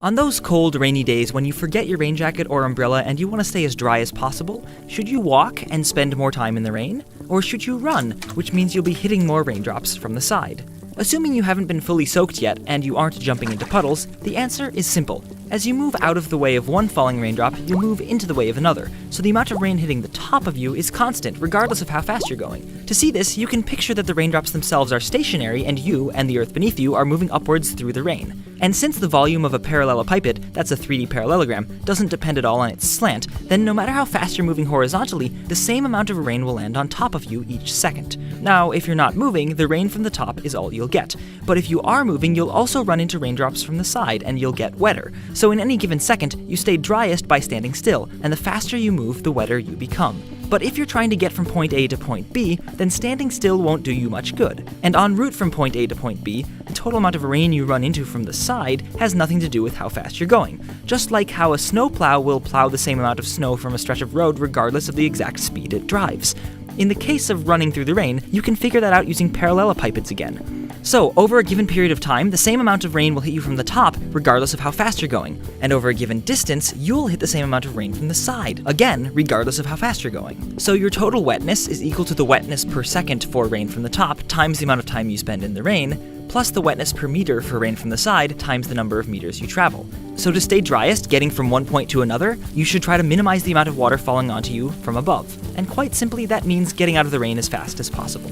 On those cold, rainy days when you forget your rain jacket or umbrella and you want to stay as dry as possible, should you walk and spend more time in the rain? Or should you run, which means you'll be hitting more raindrops from the side? Assuming you haven't been fully soaked yet and you aren't jumping into puddles, the answer is simple. As you move out of the way of one falling raindrop, you move into the way of another, so the amount of rain hitting the top of you is constant regardless of how fast you're going. To see this, you can picture that the raindrops themselves are stationary and you and the earth beneath you are moving upwards through the rain. And since the volume of a parallelepiped, that's a 3D parallelogram, doesn't depend at all on its slant, then no matter how fast you're moving horizontally, the same amount of rain will land on top of you each second. Now, if you're not moving, the rain from the top is all you'll get. But if you are moving, you'll also run into raindrops from the side and you'll get wetter. So in any given second, you stay driest by standing still, and the faster you move, the wetter you become. But if you're trying to get from point A to point B, then standing still won't do you much good. And en route from point A to point B, the total amount of rain you run into from the side has nothing to do with how fast you're going. Just like how a snowplow will plow the same amount of snow from a stretch of road regardless of the exact speed it drives. In the case of running through the rain, you can figure that out using parallelepipeds again. So, over a given period of time, the same amount of rain will hit you from the top, regardless of how fast you're going. And over a given distance, you'll hit the same amount of rain from the side, again, regardless of how fast you're going. So your total wetness is equal to the wetness per second for rain from the top, times the amount of time you spend in the rain, plus the wetness per meter for rain from the side, times the number of meters you travel. So to stay driest, getting from one point to another, you should try to minimize the amount of water falling onto you from above. And quite simply, that means getting out of the rain as fast as possible.